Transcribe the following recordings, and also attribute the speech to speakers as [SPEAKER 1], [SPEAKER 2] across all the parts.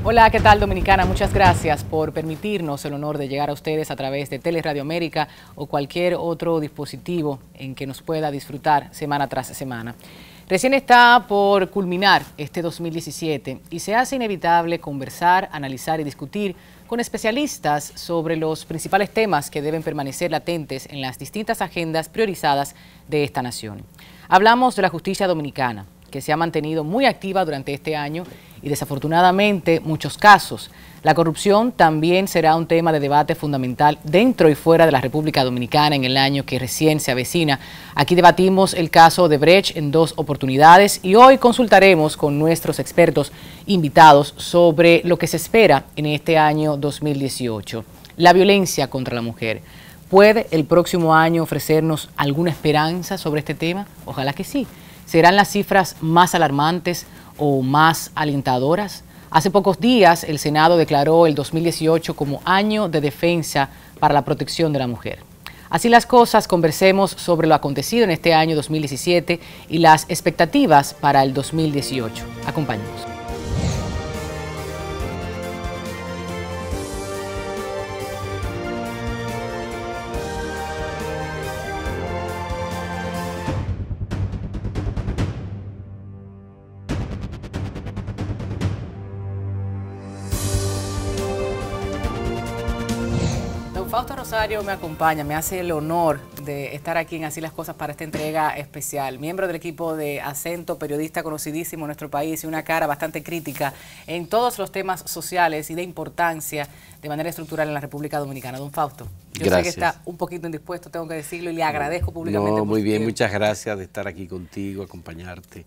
[SPEAKER 1] Hola, ¿qué tal, Dominicana? Muchas gracias por permitirnos el honor de llegar a ustedes a través de Teleradio América o cualquier otro dispositivo en que nos pueda disfrutar semana tras semana. Recién está por culminar este 2017 y se hace inevitable conversar, analizar y discutir con especialistas sobre los principales temas que deben permanecer latentes en las distintas agendas priorizadas de esta nación. Hablamos de la justicia dominicana, que se ha mantenido muy activa durante este año y desafortunadamente muchos casos. La corrupción también será un tema de debate fundamental dentro y fuera de la República Dominicana en el año que recién se avecina. Aquí debatimos el caso de Brecht en 2 oportunidades y hoy consultaremos con nuestros expertos invitados sobre lo que se espera en este año 2018. La violencia contra la mujer. ¿Puede el próximo año ofrecernos alguna esperanza sobre este tema? Ojalá que sí. ¿Serán las cifras más alarmantes o más alentadoras? Hace pocos días el Senado declaró el 2018 como año de defensa para la protección de la mujer. Así las cosas, conversemos sobre lo acontecido en este año 2017 y las expectativas para el 2018. Acompáñenos. Fausto Rosario me acompaña, me hace el honor de estar aquí en Así las Cosas para esta entrega especial. Miembro del equipo de Acento, periodista conocidísimo en nuestro país y una cara bastante crítica en todos los temas sociales y de importancia de manera estructural en la República Dominicana. Don Fausto, yo sé que está un poquito indispuesto, tengo que decirlo, y le agradezco públicamente.
[SPEAKER 2] No, muy bien, muchas gracias de estar aquí contigo, acompañarte.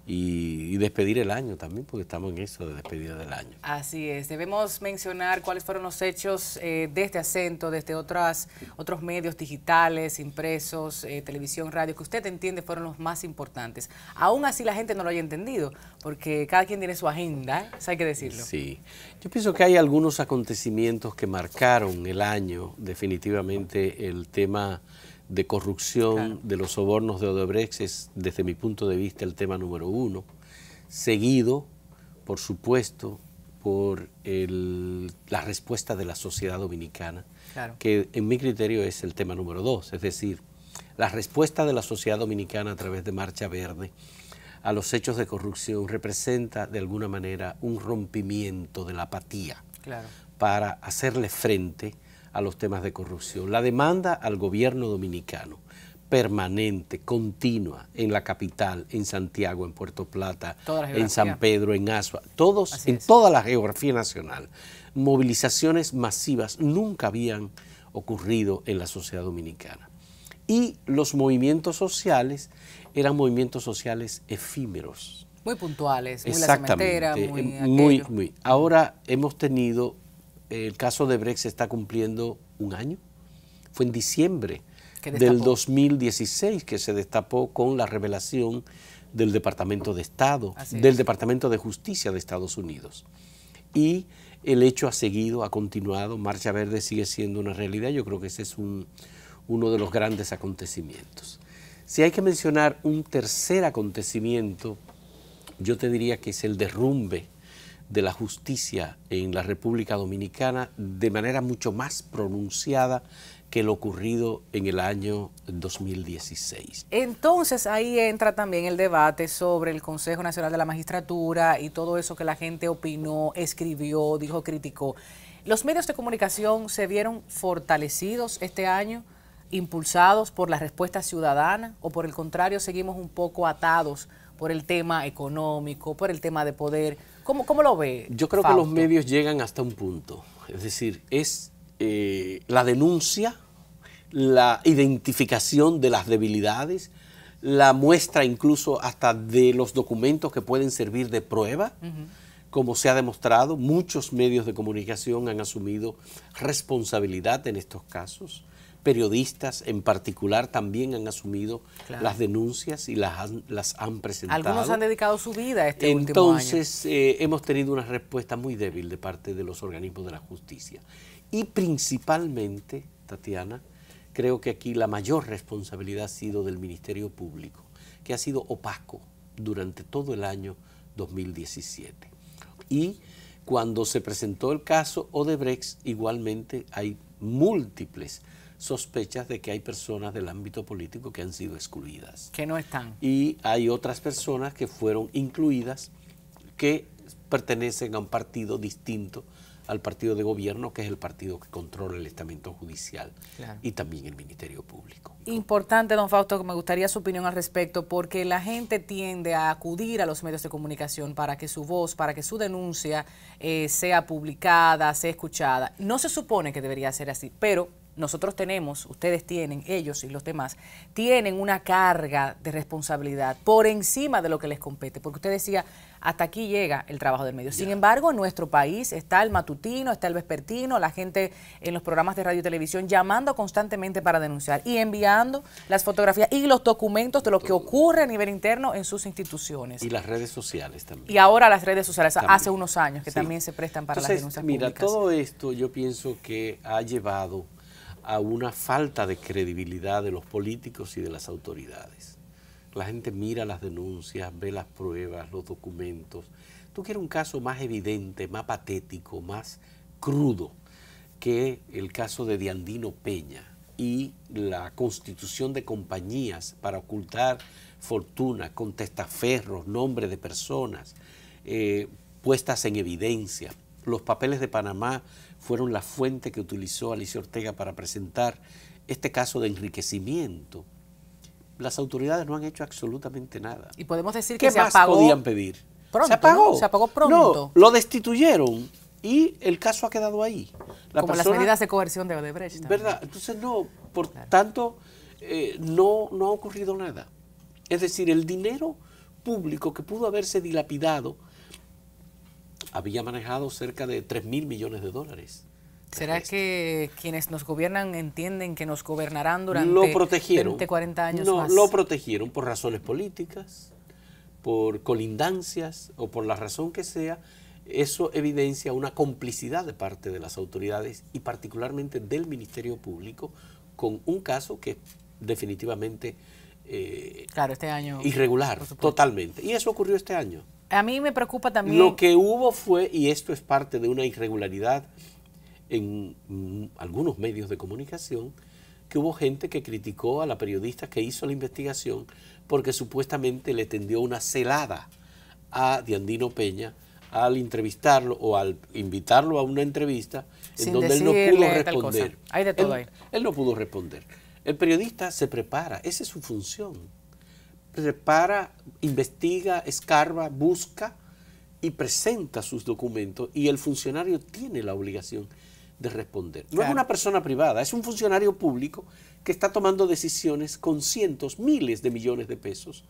[SPEAKER 2] Y despedir el año también, porque estamos en eso de despedida del año.
[SPEAKER 1] Así es, debemos mencionar cuáles fueron los hechos de este Acento, desde otros medios digitales, impresos, televisión, radio, que usted entiende fueron los más importantes. Aún así la gente no lo haya entendido, porque cada quien tiene su agenda, eso hay que decirlo.
[SPEAKER 2] Sí, yo pienso que hay algunos acontecimientos que marcaron el año, definitivamente el tema de corrupción, claro, de los sobornos de Odebrecht es, desde mi punto de vista, el tema número 1, seguido, por supuesto, por la respuesta de la sociedad dominicana, claro, que en mi criterio es el tema número 2, es decir, la respuesta de la sociedad dominicana a través de Marcha Verde a los hechos de corrupción representa de alguna manera un rompimiento de la apatía, claro, para hacerle frente a los temas de corrupción. La demanda al gobierno dominicano, permanente, continua, en la capital, en Santiago, en Puerto Plata, en San Pedro, en Asua, toda la geografía nacional. Movilizaciones masivas nunca habían ocurrido en la sociedad dominicana. Y los movimientos sociales eran movimientos sociales efímeros.
[SPEAKER 1] Muy puntuales, muy la cementera,
[SPEAKER 2] muy. Ahora hemos tenido... El caso de Brecht se está cumpliendo un año. Fue en diciembre del 2016 que se destapó con la revelación del Departamento de Estado, del Departamento de Justicia de Estados Unidos. Y el hecho ha seguido, ha continuado. Marcha Verde sigue siendo una realidad. Yo creo que ese es uno de los grandes acontecimientos. Si hay que mencionar un tercer acontecimiento, yo te diría que es el derrumbe de la justicia en la República Dominicana de manera mucho más pronunciada que lo ocurrido en el año 2016.
[SPEAKER 1] Entonces ahí entra también el debate sobre el Consejo Nacional de la Magistratura y todo eso que la gente opinó, escribió, dijo, criticó. ¿Los medios de comunicación se vieron fortalecidos este año, impulsados por la respuesta ciudadana, o por el contrario seguimos un poco atados por el tema económico, por el tema de poder? ¿Cómo lo ve,
[SPEAKER 2] Yo creo
[SPEAKER 1] Fausto?
[SPEAKER 2] que los medios llegan hasta un punto, es decir, es la denuncia, la identificación de las debilidades, la muestra incluso hasta de los documentos que pueden servir de prueba, como se ha demostrado. Muchos medios de comunicación han asumido responsabilidad en estos casos. Periodistas en particular también han asumido las denuncias y las han presentado.
[SPEAKER 1] Algunos han dedicado su vida a este último año.
[SPEAKER 2] Entonces, hemos tenido una respuesta muy débil de parte de los organismos de la justicia. Y principalmente, Tatiana, creo que aquí la mayor responsabilidad ha sido del Ministerio Público, que ha sido opaco durante todo el año 2017. Y Cuando se presentó el caso Odebrecht, igualmente hay múltiples sospechas de que hay personas del ámbito político que han sido excluidas.
[SPEAKER 1] Que no están.
[SPEAKER 2] Y hay otras personas que fueron incluidas que pertenecen a un partido distinto al partido de gobierno, que es el partido que controla el estamento judicial, claro, y también el Ministerio Público.
[SPEAKER 1] Importante, don Fausto, me gustaría su opinión al respecto, porque la gente tiende a acudir a los medios de comunicación para que su voz, para que su denuncia sea publicada, sea escuchada. No se supone que debería ser así, pero nosotros tenemos, ustedes tienen, ellos y los demás, tienen una carga de responsabilidad por encima de lo que les compete, porque usted decía, hasta aquí llega el trabajo del medio. Sin embargo, en nuestro país está el matutino, está el vespertino, la gente en los programas de radio y televisión llamando constantemente para denunciar y enviando las fotografías y los documentos de lo que ocurre a nivel interno en sus instituciones.
[SPEAKER 2] Y las redes sociales también.
[SPEAKER 1] Y ahora las redes sociales, también. Hace unos años que
[SPEAKER 2] sí,
[SPEAKER 1] también se prestan para
[SPEAKER 2] entonces,
[SPEAKER 1] las denuncias
[SPEAKER 2] mira,
[SPEAKER 1] públicas.
[SPEAKER 2] Todo esto yo pienso que ha llevado a una falta de credibilidad de los políticos y de las autoridades. La gente mira las denuncias, ve las pruebas, los documentos. Tú quieres un caso más evidente, más patético, más crudo que el caso de Diandino Peña y la constitución de compañías para ocultar fortuna con testaferros, nombres de personas puestas en evidencia. Los papeles de Panamá fueron la fuente que utilizó Alicia Ortega para presentar este caso de enriquecimiento. Las autoridades no han hecho absolutamente nada.
[SPEAKER 1] Y podemos decir
[SPEAKER 2] que
[SPEAKER 1] se apagó.
[SPEAKER 2] ¿Qué más podían pedir?
[SPEAKER 1] Pronto,
[SPEAKER 2] se apagó.
[SPEAKER 1] ¿no? Se apagó pronto.
[SPEAKER 2] No, lo destituyeron y el caso ha quedado ahí.
[SPEAKER 1] Como las medidas de coerción de Odebrecht también.
[SPEAKER 2] ¿Verdad? Entonces no, por tanto, no ha ocurrido nada. Es decir, el dinero público que pudo haberse dilapidado había manejado cerca de 3.000 millones de dólares.
[SPEAKER 1] ¿Será que quienes nos gobiernan entienden que nos gobernarán durante 20, 40 años más?
[SPEAKER 2] No, lo protegieron por razones políticas, por colindancias o por la razón que sea. Eso evidencia una complicidad de parte de las autoridades y particularmente del Ministerio Público con un caso que definitivamente
[SPEAKER 1] claro, este año
[SPEAKER 2] irregular, totalmente. Y eso ocurrió este año.
[SPEAKER 1] A mí me preocupa también.
[SPEAKER 2] Lo que hubo fue, y esto es parte de una irregularidad en algunos medios de comunicación, que hubo gente que criticó a la periodista que hizo la investigación porque supuestamente le tendió una celada a Diandino Peña al entrevistarlo o al invitarlo a una entrevista en donde él no pudo responder.
[SPEAKER 1] Hay de todo ahí.
[SPEAKER 2] Él no pudo responder. El periodista se prepara, esa es su función. Prepara, investiga, escarba, busca y presenta sus documentos y el funcionario tiene la obligación de responder. No es una persona privada, es un funcionario público que está tomando decisiones con cientos, miles de millones de pesos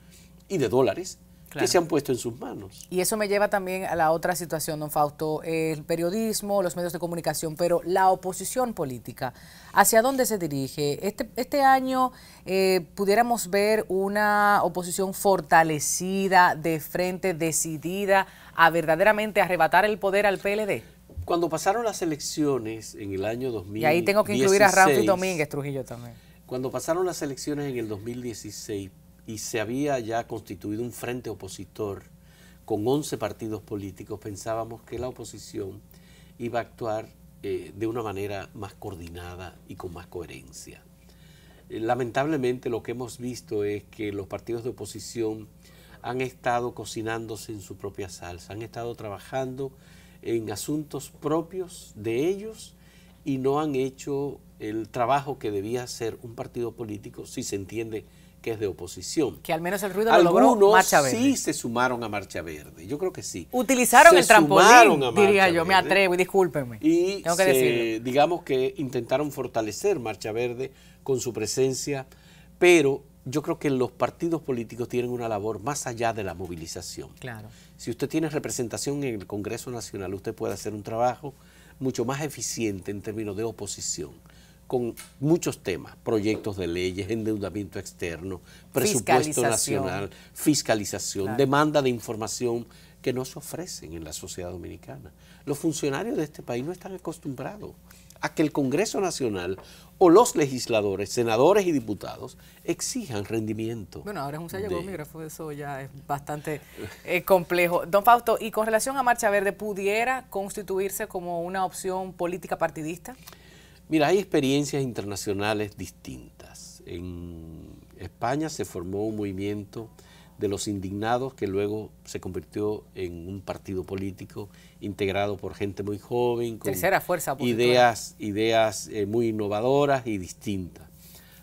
[SPEAKER 2] y de dólares que se han puesto en sus manos.
[SPEAKER 1] Y eso me lleva también a la otra situación, don Fausto, el periodismo, los medios de comunicación, pero la oposición política, ¿hacia dónde se dirige? Este año pudiéramos ver una oposición fortalecida, de frente, decidida a verdaderamente arrebatar el poder al PLD.
[SPEAKER 2] Cuando pasaron las elecciones en el año 2016...
[SPEAKER 1] Y ahí tengo que incluir a Rafi Domínguez Trujillo también.
[SPEAKER 2] Cuando pasaron las elecciones en el 2016 y se había ya constituido un frente opositor con 11 partidos políticos, pensábamos que la oposición iba a actuar de una manera más coordinada y con más coherencia. Lamentablemente lo que hemos visto es que los partidos de oposición han estado cocinándose en su propia salsa, han estado trabajando en asuntos propios de ellos y no han hecho el trabajo que debía hacer un partido político si se entiende que es de oposición.
[SPEAKER 1] Que al menos el ruido lo logró Marcha Verde.
[SPEAKER 2] Sí se sumaron a Marcha Verde, yo creo que sí.
[SPEAKER 1] Utilizaron el trampolín, diría yo, me atrevo y discúlpenme.
[SPEAKER 2] Y tengo que decirlo. Digamos que intentaron fortalecer Marcha Verde con su presencia, pero yo creo que los partidos políticos tienen una labor más allá de la movilización.
[SPEAKER 1] Claro.
[SPEAKER 2] Si usted tiene representación en el Congreso Nacional, usted puede hacer un trabajo mucho más eficiente en términos de oposición, con muchos temas, proyectos de leyes, endeudamiento externo, presupuesto nacional, fiscalización, demanda de información que no se ofrecen en la sociedad dominicana. Los funcionarios de este país no están acostumbrados a que el Congreso Nacional o los legisladores, senadores y diputados exijan rendimiento.
[SPEAKER 1] Bueno, ahora es un sellagógrafo, eso ya es bastante complejo. Don Fausto, y con relación a Marcha Verde, ¿pudiera constituirse como una opción política partidista?
[SPEAKER 2] Mira, hay experiencias internacionales distintas. En España se formó un movimiento de los indignados que luego se convirtió en un partido político integrado por gente muy joven, con
[SPEAKER 1] tercera fuerza opositora,
[SPEAKER 2] ideas muy innovadoras y distintas.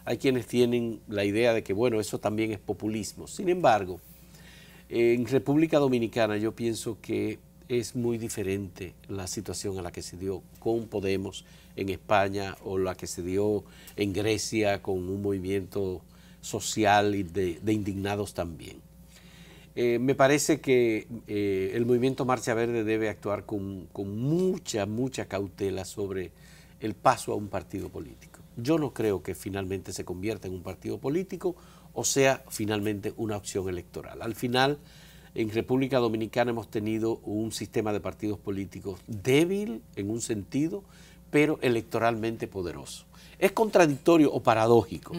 [SPEAKER 2] Hay quienes tienen la idea de que, bueno, eso también es populismo. Sin embargo, en República Dominicana yo pienso que es muy diferente la situación a la que se dio con Podemos en España o la que se dio en Grecia con un movimiento social y de indignados también. Me parece que el movimiento Marcha Verde debe actuar con mucha cautela sobre el paso a un partido político. Yo no creo que finalmente se convierta en un partido político o sea finalmente una opción electoral. Al final, en República Dominicana hemos tenido un sistema de partidos políticos débil en un sentido, pero electoralmente poderoso. Es contradictorio o paradójico,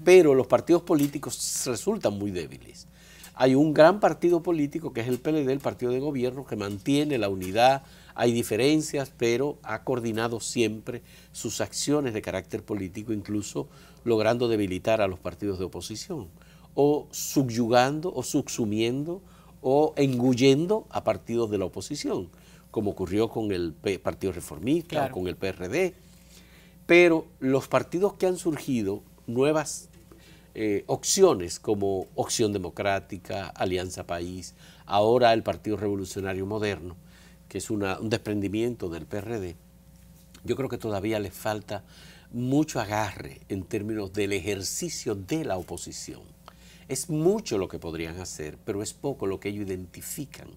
[SPEAKER 2] pero los partidos políticos resultan muy débiles. Hay un gran partido político que es el PLD, el partido de gobierno, que mantiene la unidad, hay diferencias, pero ha coordinado siempre sus acciones de carácter político, incluso logrando debilitar a los partidos de oposición, o subyugando o subsumiendo o engullendo a partidos de la oposición, como ocurrió con el Partido Reformista, claro, con el PRD. Pero los partidos que han surgido, nuevas opciones como Opción Democrática, Alianza País, ahora el Partido Revolucionario Moderno, que es un desprendimiento del PRD, yo creo que todavía les falta mucho agarre en términos del ejercicio de la oposición. Es mucho lo que podrían hacer, pero es poco lo que ellos identifican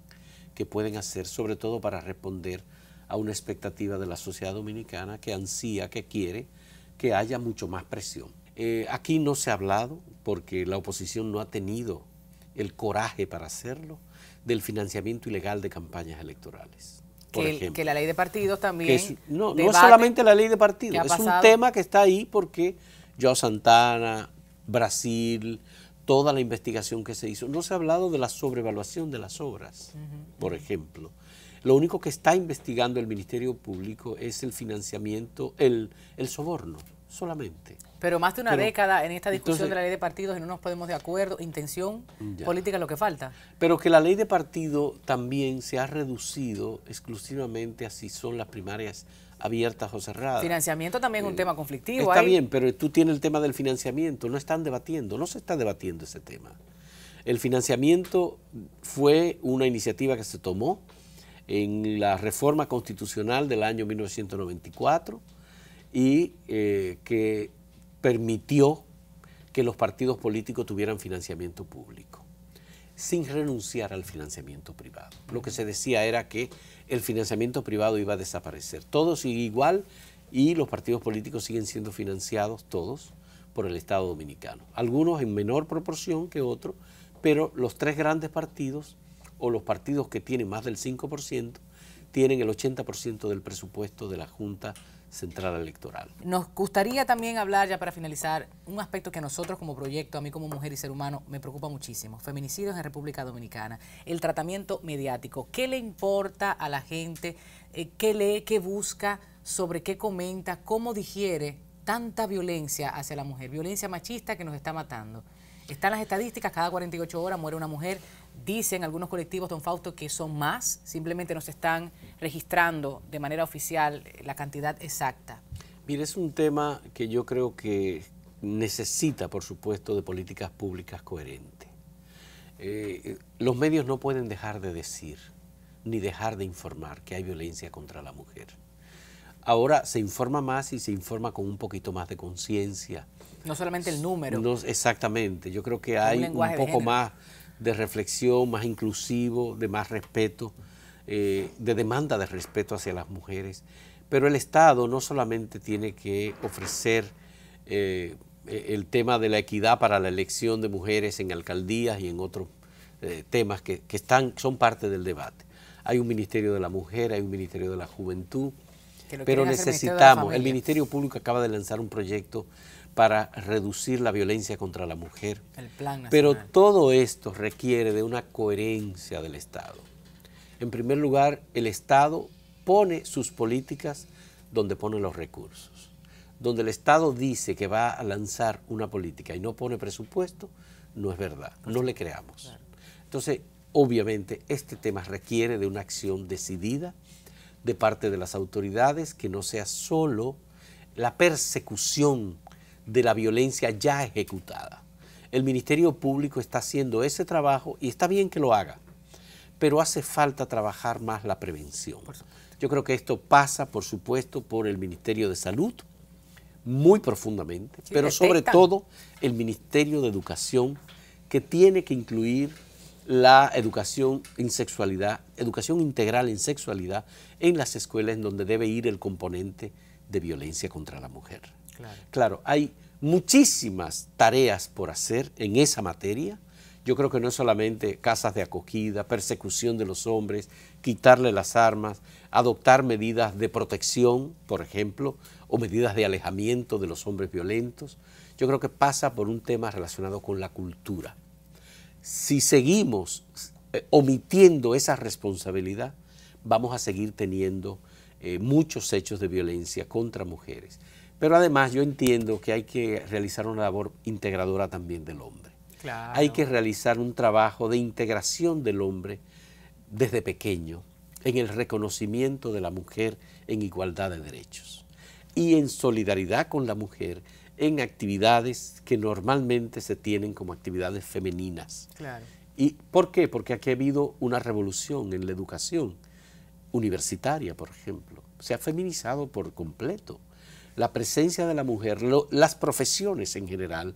[SPEAKER 2] que pueden hacer, sobre todo para responder a una expectativa de la sociedad dominicana que ansía, que quiere que haya mucho más presión. Aquí no se ha hablado, porque la oposición no ha tenido el coraje para hacerlo, del financiamiento ilegal de campañas electorales. Por ejemplo,
[SPEAKER 1] que la ley de partidos también...
[SPEAKER 2] No solamente la ley de partidos, es un tema que está ahí porque Joao Santana, Brasil, toda la investigación que se hizo. No se ha hablado de la sobrevaluación de las obras, por ejemplo. Lo único que está investigando el Ministerio Público es el financiamiento, el soborno, solamente.
[SPEAKER 1] Pero más de una década en esta discusión de la ley de partidos y no nos ponemos de acuerdo, intención política es lo que falta.
[SPEAKER 2] Pero que la ley de partido también se ha reducido exclusivamente a si son las primarias abiertas o cerradas.
[SPEAKER 1] Financiamiento también es un tema conflictivo.
[SPEAKER 2] Está bien, pero tú tienes el tema del financiamiento, no están debatiendo, no se está debatiendo ese tema. El financiamiento fue una iniciativa que se tomó en la reforma constitucional del año 1994 y que permitió que los partidos políticos tuvieran financiamiento público, sin renunciar al financiamiento privado. Lo que se decía era que el financiamiento privado iba a desaparecer. Todo sigue igual y los partidos políticos siguen siendo financiados todos por el Estado dominicano. Algunos en menor proporción que otros, pero los tres grandes partidos o los partidos que tienen más del 5% tienen el 80% del presupuesto de la Junta Central Electoral.
[SPEAKER 1] Nos gustaría también hablar, ya para finalizar, un aspecto que a nosotros como proyecto, a mí como mujer y ser humano, me preocupa muchísimo. Feminicidios en República Dominicana. El tratamiento mediático. ¿Qué le importa a la gente? ¿Qué lee? ¿Qué busca? ¿Sobre qué comenta? ¿Cómo digiere tanta violencia hacia la mujer? Violencia machista que nos está matando. Están las estadísticas, cada 48 horas muere una mujer. Dicen algunos colectivos, don Fausto, que son más, simplemente no se están registrando de manera oficial la cantidad exacta.
[SPEAKER 2] Mire, es un tema que yo creo que necesita, por supuesto, de políticas públicas coherentes. Los medios no pueden dejar de decir, ni dejar de informar que hay violencia contra la mujer. Ahora se informa más y se informa con un poquito más de conciencia.
[SPEAKER 1] No solamente el número.
[SPEAKER 2] No, exactamente, yo creo que hay un poco más de reflexión, más inclusivo, de más respeto, de demanda de respeto hacia las mujeres. Pero el Estado no solamente tiene que ofrecer el tema de la equidad para la elección de mujeres en alcaldías y en otros temas que son parte del debate. Hay un Ministerio de la Mujer, hay un Ministerio de la Juventud, pero necesitamos, el Ministerio Público acaba de lanzar un proyecto para reducir la violencia contra la mujer.
[SPEAKER 1] El Plan Nacional.
[SPEAKER 2] Pero todo esto requiere de una coherencia del Estado. En primer lugar, el Estado pone sus políticas donde pone los recursos. Donde el Estado dice que va a lanzar una política y no pone presupuesto, no es verdad, no le creamos. Entonces, obviamente, este tema requiere de una acción decidida de parte de las autoridades, que no sea solo la persecución de la violencia ya ejecutada. El Ministerio Público está haciendo ese trabajo y está bien que lo haga, pero hace falta trabajar más la prevención. Yo creo que esto pasa, por supuesto, por el Ministerio de Salud, muy profundamente, sí, pero sobre todo el Ministerio de Educación, que tiene que incluir la educación en sexualidad, educación integral en sexualidad en las escuelas, en donde debe ir el componente de violencia contra la mujer. Claro, hay muchísimas tareas por hacer en esa materia. Yo creo que no es solamente casas de acogida, persecución de los hombres, quitarle las armas, adoptar medidas de protección, por ejemplo, o medidas de alejamiento de los hombres violentos. Yo creo que pasa por un tema relacionado con la cultura. Si seguimos omitiendo esa responsabilidad, vamos a seguir teniendo muchos hechos de violencia contra mujeres. Pero además yo entiendo que hay que realizar una labor integradora también del hombre. Claro. Hay que realizar un trabajo de integración del hombre desde pequeño en el reconocimiento de la mujer en igualdad de derechos y en solidaridad con la mujer en actividades que normalmente se tienen como actividades femeninas. Claro. ¿Y por qué? Porque aquí ha habido una revolución en la educación universitaria, por ejemplo. Se ha feminizado por completo. La presencia de la mujer, las profesiones en general.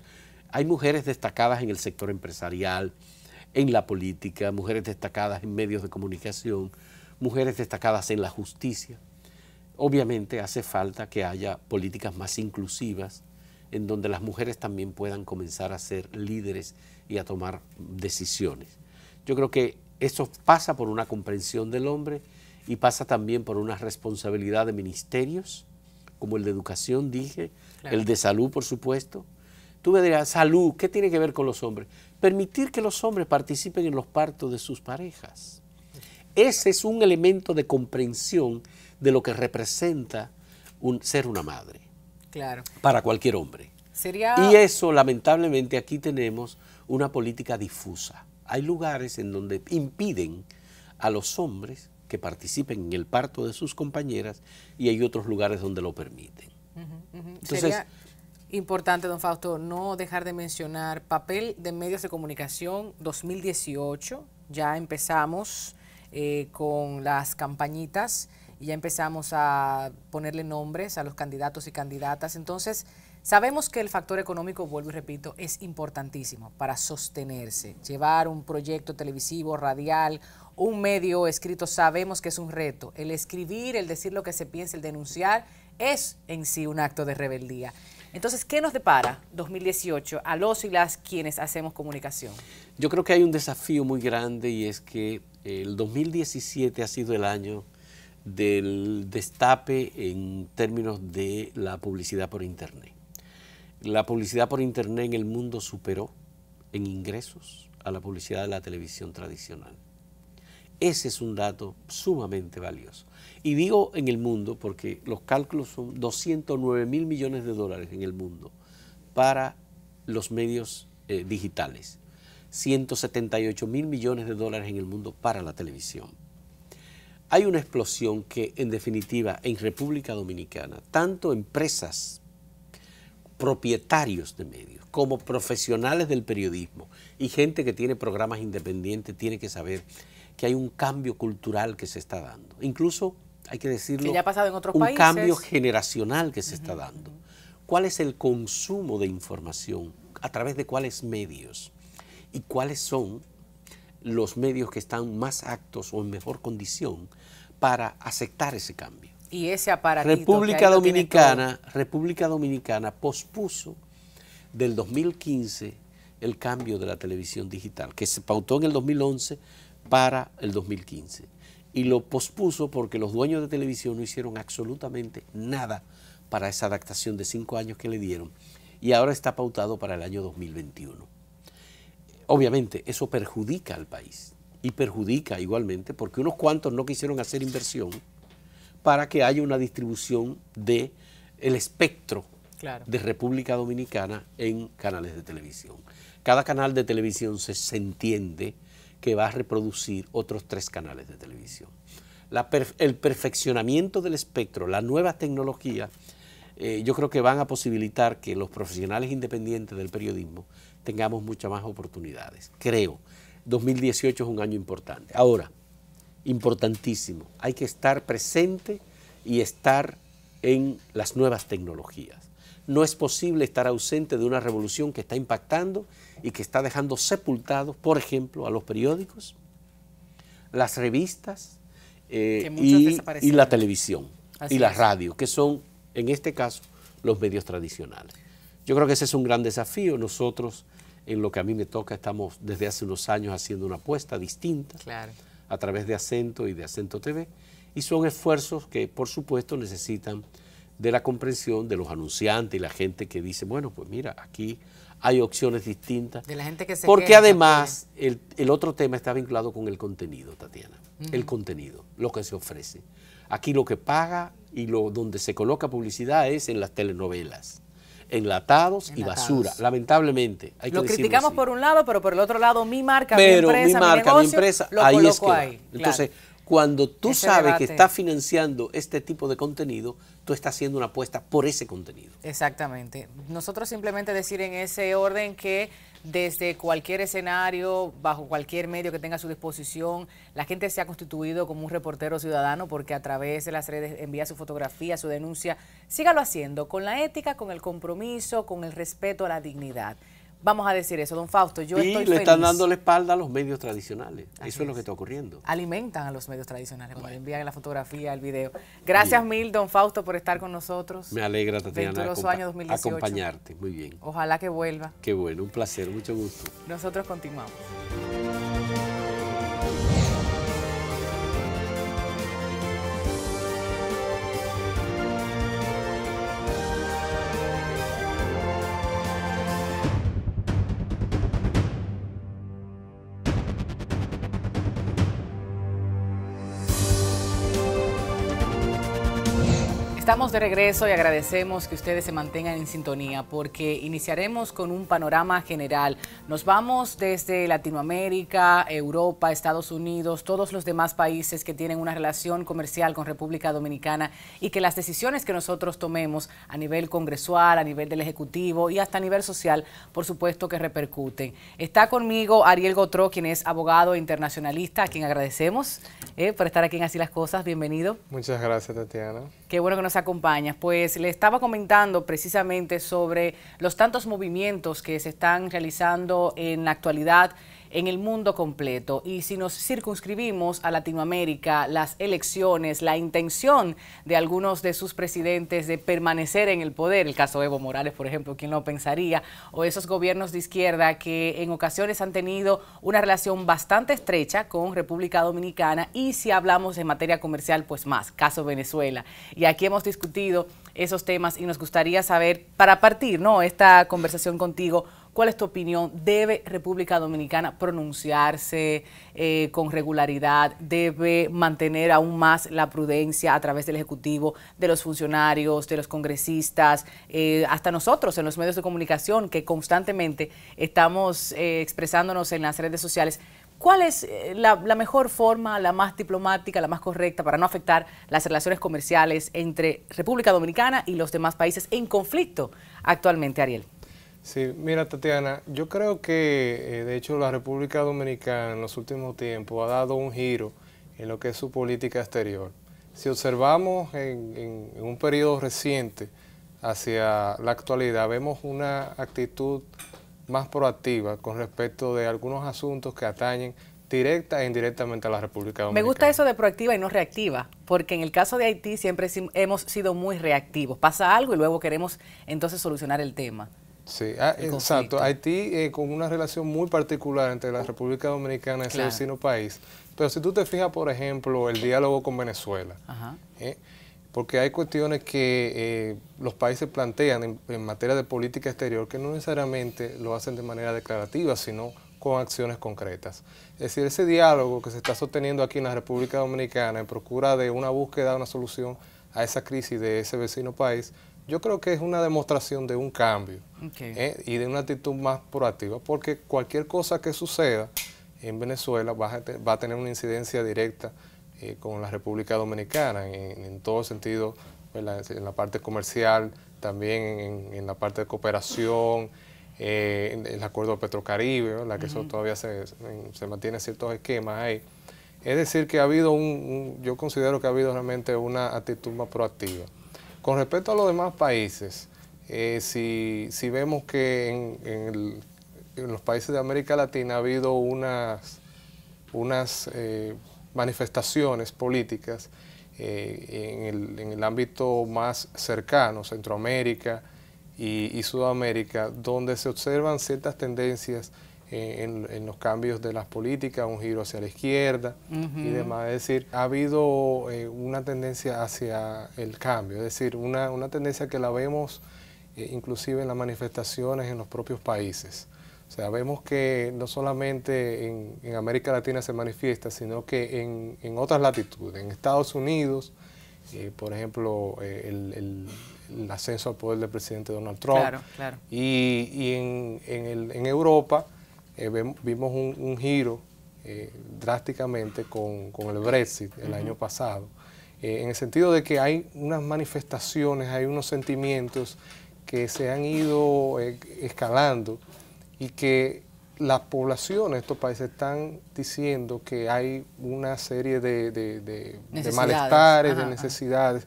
[SPEAKER 2] Hay mujeres destacadas en el sector empresarial, en la política, mujeres destacadas en medios de comunicación, mujeres destacadas en la justicia. Obviamente hace falta que haya políticas más inclusivas, en donde las mujeres también puedan comenzar a ser líderes y a tomar decisiones. Yo creo que eso pasa por una comprensión del hombre y pasa también por una responsabilidad de ministerios, como el de educación, dije, claro, el de salud, por supuesto. Tú me dirás, salud, ¿qué tiene que ver con los hombres? Permitir que los hombres participen en los partos de sus parejas. Ese es un elemento de comprensión de lo que representa ser una madre. Claro. Para cualquier hombre. Y eso, lamentablemente, aquí tenemos una política difusa. Hay lugares en donde impiden a los hombres que participen en el parto de sus compañeras y hay otros lugares donde lo permiten. Entonces,
[SPEAKER 1] sería importante, don Fausto, no dejar de mencionar papel de medios de comunicación 2018. Ya empezamos con las campañitas y ya empezamos a ponerle nombres a los candidatos y candidatas. Entonces, sabemos que el factor económico, vuelvo y repito, es importantísimo para sostenerse. Llevar un proyecto televisivo, radial, un medio escrito, sabemos que es un reto. El escribir, el decir lo que se piensa, el denunciar, es en sí un acto de rebeldía. Entonces, ¿qué nos depara 2018 a los y las quienes hacemos comunicación?
[SPEAKER 2] Yo creo que hay un desafío muy grande y es que el 2017 ha sido el año del destape en términos de la publicidad por Internet. La publicidad por Internet en el mundo superó en ingresos a la publicidad de la televisión tradicional. Ese es un dato sumamente valioso. Y digo en el mundo porque los cálculos son 209 mil millones de dólares en el mundo para los medios digitales, 178 mil millones de dólares en el mundo para la televisión. Hay una explosión que, en definitiva, en República Dominicana, tanto empresas, propietarios de medios, como profesionales del periodismo y gente que tiene programas independientes, tiene que saber que hay un cambio cultural que se está dando. Incluso, hay que decirlo,
[SPEAKER 1] que ya ha pasado en otros
[SPEAKER 2] un
[SPEAKER 1] países.
[SPEAKER 2] Cambio generacional que se está dando. ¿Cuál es el consumo de información? ¿A través de cuáles medios? ¿Y cuáles son los medios que están más aptos o en mejor condición para aceptar ese cambio?
[SPEAKER 1] Y ese aparatito
[SPEAKER 2] República Dominicana pospuso del 2015 el cambio de la televisión digital, que se pautó en el 2011 para el 2015. Y lo pospuso porque los dueños de televisión no hicieron absolutamente nada para esa adaptación de 5 años que le dieron. Y ahora está pautado para el año 2021. Obviamente eso perjudica al país y perjudica igualmente porque unos cuantos no quisieron hacer inversión para que haya una distribución del espectro de República Dominicana en canales de televisión. Cada canal de televisión se entiende que va a reproducir otros 3 canales de televisión. El perfeccionamiento del espectro, las nuevas tecnologías, yo creo que van a posibilitar que los profesionales independientes del periodismo tengamos muchas más oportunidades. Creo, 2018 es un año importante. Ahora, importantísimo, hay que estar presente y estar en las nuevas tecnologías. No es posible estar ausente de una revolución que está impactando y que está dejando sepultados, por ejemplo, a los periódicos, las revistas y la televisión y la radio, que son, en este caso, los medios tradicionales. Yo creo que ese es un gran desafío. Nosotros, en lo que a mí me toca, estamos desde hace unos años haciendo una apuesta distinta a través de Acento y de Acento TV, y son esfuerzos que, por supuesto, necesitan de la comprensión de los anunciantes y la gente que dice, bueno, pues mira, aquí hay opciones distintas. De la gente que se porque queja, además el otro tema está vinculado con el contenido, Tatiana. El contenido, lo que se ofrece. Aquí lo que paga y donde se coloca publicidad es en las telenovelas, enlatados y basura, lamentablemente. Hay que
[SPEAKER 1] lo criticamos por un lado, pero por el otro lado, mi marca,
[SPEAKER 2] pero
[SPEAKER 1] mi empresa,
[SPEAKER 2] lo ahí es que ahí. Entonces, cuando tú sabes que estás financiando este tipo de contenido, tú estás haciendo una apuesta por ese contenido.
[SPEAKER 1] Exactamente. Nosotros simplemente decir en ese orden que desde cualquier escenario, bajo cualquier medio que tenga a su disposición, la gente se ha constituido como un reportero ciudadano porque a través de las redes envía su fotografía, su denuncia. Sígalo haciendo con la ética, con el compromiso, con el respeto a la dignidad. Vamos a decir eso, don Fausto, yo estoy feliz.
[SPEAKER 2] Y le están dando la espalda a los medios tradicionales. Eso es lo que está ocurriendo.
[SPEAKER 1] Alimentan a los medios tradicionales cuando envían la fotografía, el video. Gracias mil, don Fausto, por estar con nosotros.
[SPEAKER 2] Me alegra, Tatiana,
[SPEAKER 1] año 2018.
[SPEAKER 2] acompañarte. Muy bien.
[SPEAKER 1] Ojalá que vuelva.
[SPEAKER 2] Qué bueno, un placer, mucho gusto.
[SPEAKER 1] Nosotros continuamos. Estamos de regreso y agradecemos que ustedes se mantengan en sintonía porque iniciaremos con un panorama general. Nos vamos desde Latinoamérica, Europa, Estados Unidos, todos los demás países que tienen una relación comercial con República Dominicana y que las decisiones que nosotros tomemos a nivel congresual, a nivel del Ejecutivo y hasta a nivel social, por supuesto que repercuten. Está conmigo Ariel Gotró, quien es abogado internacionalista, a quien agradecemos por estar aquí en Así las Cosas. Bienvenido.
[SPEAKER 3] Muchas gracias, Tatiana.
[SPEAKER 1] Qué bueno que nos acompañas. Pues le estaba comentando precisamente sobre los tantos movimientos que se están realizando en la actualidad en el mundo completo. Y si nos circunscribimos a Latinoamérica, las elecciones, la intención de algunos de sus presidentes de permanecer en el poder, el caso de Evo Morales, por ejemplo, ¿quién lo pensaría? O esos gobiernos de izquierda que en ocasiones han tenido una relación bastante estrecha con República Dominicana y si hablamos en materia comercial, pues más, caso Venezuela. Y aquí hemos discutido esos temas y nos gustaría saber, para partir, ¿no?, esta conversación contigo, ¿cuál es tu opinión? ¿Debe República Dominicana pronunciarse con regularidad? ¿Debe mantener aún más la prudencia a través del Ejecutivo, de los funcionarios, de los congresistas, hasta nosotros en los medios de comunicación que constantemente estamos expresándonos en las redes sociales? ¿Cuál es la mejor forma, la más diplomática, la más correcta para no afectar las relaciones comerciales entre República Dominicana y los demás países en conflicto actualmente, Ariel?
[SPEAKER 3] Sí, mira, Tatiana, yo creo que de hecho la República Dominicana en los últimos tiempos ha dado un giro en lo que es su política exterior. Si observamos en un periodo reciente hacia la actualidad, vemos una actitud más proactiva con respecto de algunos asuntos que atañen directa e indirectamente a la República Dominicana.
[SPEAKER 1] Me gusta eso de proactiva y no reactiva, porque en el caso de Haití siempre hemos sido muy reactivos. Pasa algo y luego queremos entonces solucionar el tema.
[SPEAKER 3] Sí, exacto. Haití con una relación muy particular entre la República Dominicana y ese vecino país. Pero si tú te fijas, por ejemplo, el diálogo con Venezuela, porque hay cuestiones que los países plantean en materia de política exterior que no necesariamente lo hacen de manera declarativa, sino con acciones concretas. Es decir, ese diálogo que se está sosteniendo aquí en la República Dominicana en procura de una búsqueda de una solución a esa crisis de ese vecino país, yo creo que es una demostración de un cambio y de una actitud más proactiva, porque cualquier cosa que suceda en Venezuela va a tener una incidencia directa con la República Dominicana en todo sentido, en la parte comercial, también en la parte de cooperación, en el acuerdo Petrocaribe, ¿verdad? Que eso todavía se mantiene ciertos esquemas ahí. Es decir, que ha habido yo considero que ha habido realmente una actitud más proactiva. Con respecto a los demás países, si vemos que en los países de América Latina ha habido unas manifestaciones políticas en el ámbito más cercano, Centroamérica y Sudamérica, donde se observan ciertas tendencias en los cambios de las políticas, un giro hacia la izquierda y demás. Es decir, ha habido una tendencia hacia el cambio, es decir, una tendencia que la vemos inclusive en las manifestaciones en los propios países. O sea, vemos que no solamente en América Latina se manifiesta, sino que en otras latitudes, en Estados Unidos, por ejemplo, el ascenso al poder del presidente Donald Trump, y en Europa vimos un giro drásticamente con el Brexit el año pasado, en el sentido de que hay unas manifestaciones, hay unos sentimientos que se han ido escalando y que las poblaciones de estos países están diciendo que hay una serie de malestares, de necesidades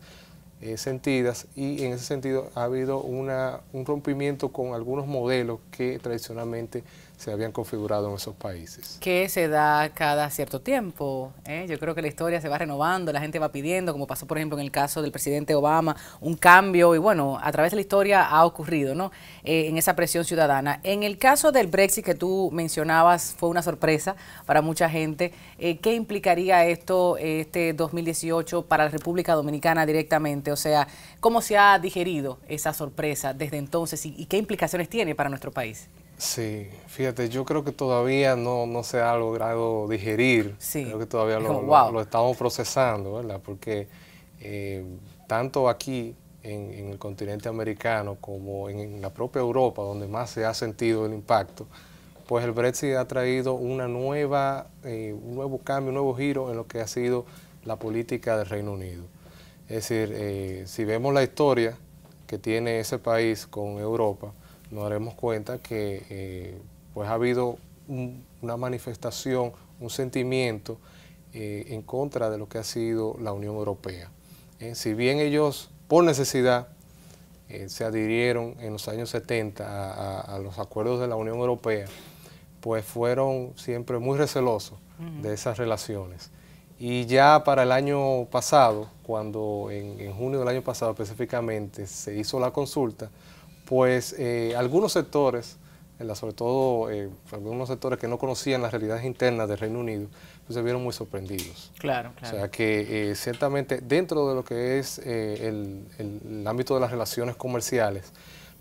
[SPEAKER 3] sentidas, y en ese sentido ha habido un rompimiento con algunos modelos que tradicionalmente se habían configurado en esos países.
[SPEAKER 1] Que se da cada cierto tiempo. Yo creo que la historia se va renovando, la gente va pidiendo, como pasó por ejemplo en el caso del presidente Obama, un cambio, y bueno, a través de la historia ha ocurrido, ¿no? En esa presión ciudadana. En el caso del Brexit que tú mencionabas, fue una sorpresa para mucha gente. ¿Qué implicaría esto, este 2018, para la República Dominicana directamente? O sea, ¿cómo se ha digerido esa sorpresa desde entonces y qué implicaciones tiene para nuestro país?
[SPEAKER 3] Sí, fíjate, yo creo que todavía no se ha logrado digerir, creo que todavía lo estamos procesando, ¿verdad? Porque tanto aquí en el continente americano como en la propia Europa, donde más se ha sentido el impacto, pues el Brexit ha traído un nuevo cambio, un nuevo giro en lo que ha sido la política del Reino Unido. Es decir, si vemos la historia que tiene ese país con Europa, nos daremos cuenta que pues ha habido una manifestación, un sentimiento en contra de lo que ha sido la Unión Europea. Si bien ellos, por necesidad, se adhirieron en los años 70 a los acuerdos de la Unión Europea, pues fueron siempre muy recelosos de esas relaciones. Y ya para el año pasado, cuando en junio del año pasado específicamente se hizo la consulta, pues algunos sectores, sobre todo algunos sectores que no conocían las realidades internas del Reino Unido, pues se vieron muy sorprendidos.
[SPEAKER 1] Claro.
[SPEAKER 3] O sea que ciertamente dentro de lo que es el ámbito de las relaciones comerciales,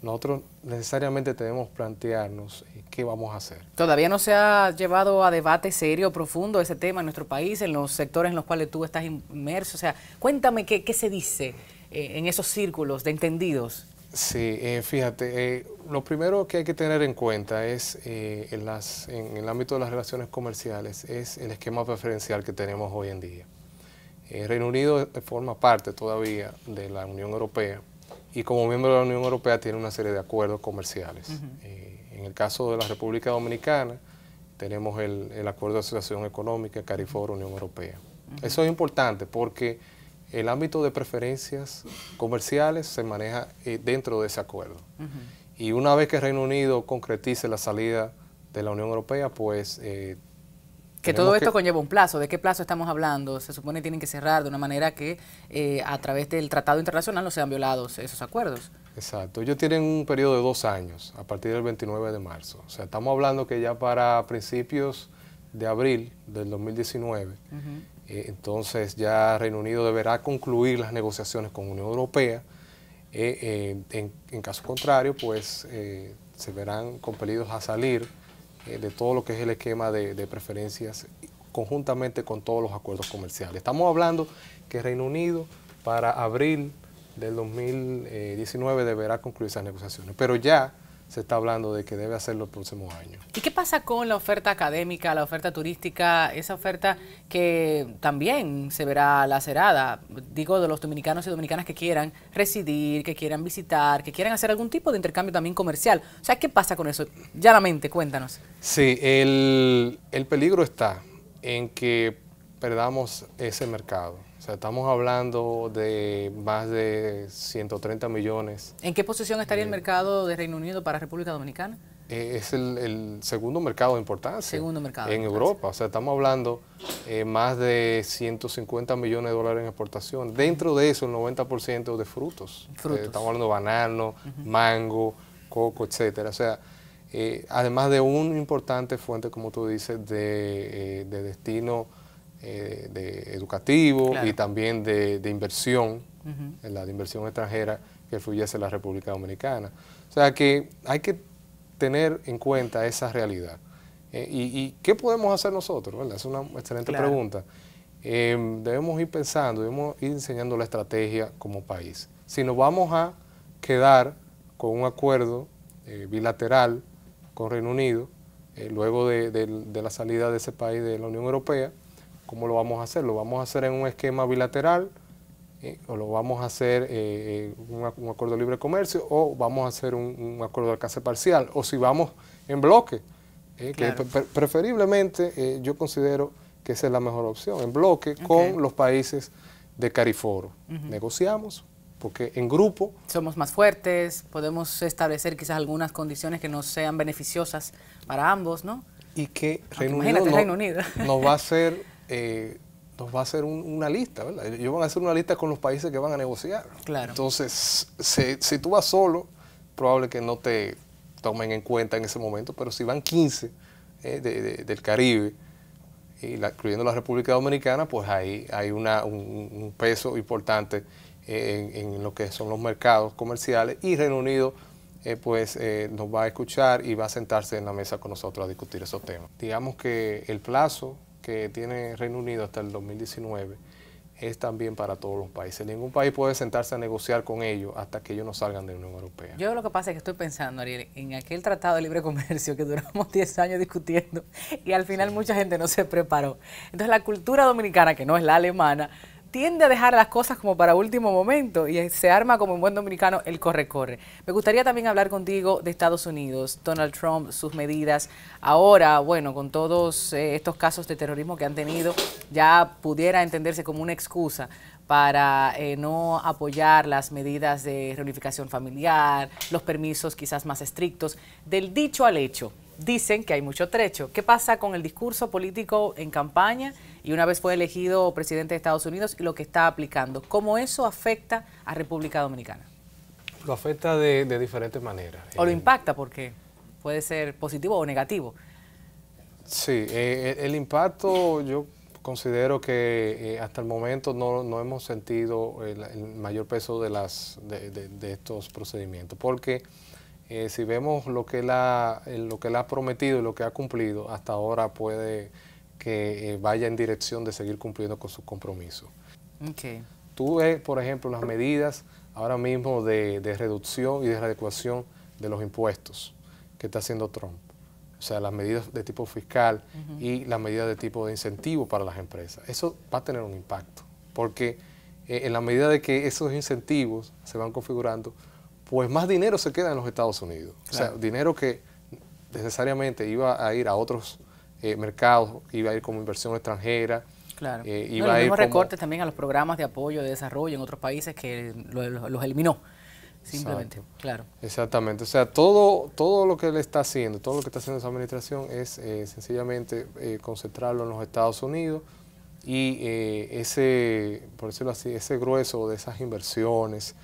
[SPEAKER 3] nosotros necesariamente debemos plantearnos qué vamos a hacer.
[SPEAKER 1] Todavía no se ha llevado a debate serio, profundo ese tema en nuestro país, en los sectores en los cuales tú estás inmerso. O sea, cuéntame qué se dice en esos círculos de entendidos.
[SPEAKER 3] Sí, fíjate, lo primero que hay que tener en cuenta es en el ámbito de las relaciones comerciales es el esquema preferencial que tenemos hoy en día. El Reino Unido forma parte todavía de la Unión Europea y como miembro de la Unión Europea tiene una serie de acuerdos comerciales. En el caso de la República Dominicana tenemos el Acuerdo de Asociación Económica CARIFOR Unión Europea. Eso es importante porque el ámbito de preferencias comerciales se maneja dentro de ese acuerdo. Y una vez que el Reino Unido concretice la salida de la Unión Europea, pues
[SPEAKER 1] Que todo esto conlleva un plazo. ¿De qué plazo estamos hablando? Se supone que tienen que cerrar de una manera que a través del tratado internacional no sean violados esos acuerdos.
[SPEAKER 3] Exacto. Ellos tienen un periodo de 2 años a partir del 29 de marzo. O sea, estamos hablando que ya para principios de abril del 2019, entonces ya Reino Unido deberá concluir las negociaciones con Unión Europea. En caso contrario, pues se verán compelidos a salir de todo lo que es el esquema de preferencias conjuntamente con todos los acuerdos comerciales. Estamos hablando que Reino Unido para abril del 2019 deberá concluir esas negociaciones, pero ya se está hablando de que debe hacerlo el próximo año.
[SPEAKER 1] ¿Y qué pasa con la oferta académica, la oferta turística, esa oferta que también se verá lacerada? Digo, de los dominicanos y dominicanas que quieran residir, que quieran visitar, que quieran hacer algún tipo de intercambio también comercial. O sea, ¿qué pasa con eso? Llanamente, cuéntanos.
[SPEAKER 3] Sí, el peligro está en que perdamos ese mercado. O sea, estamos hablando de más de 130 millones.
[SPEAKER 1] ¿En qué posición estaría el mercado de Reino Unido para República Dominicana?
[SPEAKER 3] Es el segundo mercado de importancia.
[SPEAKER 1] Segundo mercado.
[SPEAKER 3] En Europa. O sea, estamos hablando más de 150 millones de dólares en exportación. Dentro de eso, el 90% de frutos. Estamos hablando de banano, mango, coco, etcétera. O sea, además de una importante fuente, como tú dices, de destino educativo, claro, y también de inversión, la de inversión extranjera que fluyese en la República Dominicana. O sea que hay que tener en cuenta esa realidad. ¿Y qué podemos hacer nosotros? ¿Verdad? Es una excelente pregunta. Debemos ir pensando, debemos ir diseñando la estrategia como país. Si nos vamos a quedar con un acuerdo bilateral con Reino Unido, luego de la salida de ese país de la Unión Europea, ¿cómo lo vamos a hacer? ¿Lo vamos a hacer en un esquema bilateral? ¿O lo vamos a hacer un acuerdo de libre comercio? ¿O vamos a hacer un acuerdo de alcance parcial? ¿O si vamos en bloque? Claro. Que preferiblemente yo considero que esa es la mejor opción, en bloque, con los países de Cariforo. Negociamos, porque en grupo
[SPEAKER 1] somos más fuertes, podemos establecer quizás algunas condiciones que nos sean beneficiosas para ambos, ¿no?
[SPEAKER 3] Y que
[SPEAKER 1] Reino Unido
[SPEAKER 3] nos va a hacer una lista, ¿verdad? Ellos van a hacer una lista con los países que van a negociar.
[SPEAKER 1] Claro.
[SPEAKER 3] Entonces, si tú vas solo, probable que no te tomen en cuenta en ese momento, pero si van 15 del Caribe, incluyendo la República Dominicana, pues ahí hay un peso importante en lo que son los mercados comerciales, y Reino Unido nos va a escuchar y va a sentarse en la mesa con nosotros a discutir esos temas. Digamos que el plazo que tiene Reino Unido hasta el 2019 es también para todos los países. Ningún país puede sentarse a negociar con ellos hasta que ellos no salgan de la Unión Europea.
[SPEAKER 1] Yo lo que pasa es que estoy pensando, Ariel, en aquel tratado de libre comercio que duramos 10 años discutiendo y al final mucha gente no se preparó. Entonces la cultura dominicana, que no es la alemana, tiende a dejar las cosas como para último momento y se arma como un buen dominicano el corre-corre. Me gustaría también hablar contigo de Estados Unidos, Donald Trump, sus medidas. Ahora, bueno, con todos estos casos de terrorismo que han tenido, ya pudiera entenderse como una excusa para no apoyar las medidas de reunificación familiar, los permisos quizás más estrictos. Del dicho al hecho, dicen que hay mucho trecho. ¿Qué pasa con el discurso político en campaña y una vez fue elegido presidente de Estados Unidos y lo que está aplicando? ¿Cómo eso afecta a República Dominicana?
[SPEAKER 3] Lo afecta de diferentes maneras.
[SPEAKER 1] ¿O lo impacta? Porque puede ser positivo o negativo.
[SPEAKER 3] Sí, el impacto yo considero que hasta el momento no hemos sentido el mayor peso de estos procedimientos, porque si vemos lo que él ha prometido y lo que ha cumplido, hasta ahora puede que vaya en dirección de seguir cumpliendo con sus compromisos. Tú ves, por ejemplo, las medidas ahora mismo de reducción y de readecuación de los impuestos que está haciendo Trump. O sea, las medidas de tipo fiscal y las medidas de tipo de incentivo para las empresas. Eso va a tener un impacto, porque en la medida de que esos incentivos se van configurando, pues más dinero se queda en los Estados Unidos. Claro. O sea, dinero que necesariamente iba a ir a otros mercados, iba a ir como inversión extranjera.
[SPEAKER 1] Claro. Los mismos recortes también a los programas de apoyo de desarrollo en otros países que los eliminó. simplemente.
[SPEAKER 3] Exacto.
[SPEAKER 1] Claro.
[SPEAKER 3] Exactamente. O sea, todo lo que él está haciendo, todo lo que está haciendo esa administración es sencillamente concentrarlo en los Estados Unidos y por decirlo así, ese grueso de esas inversiones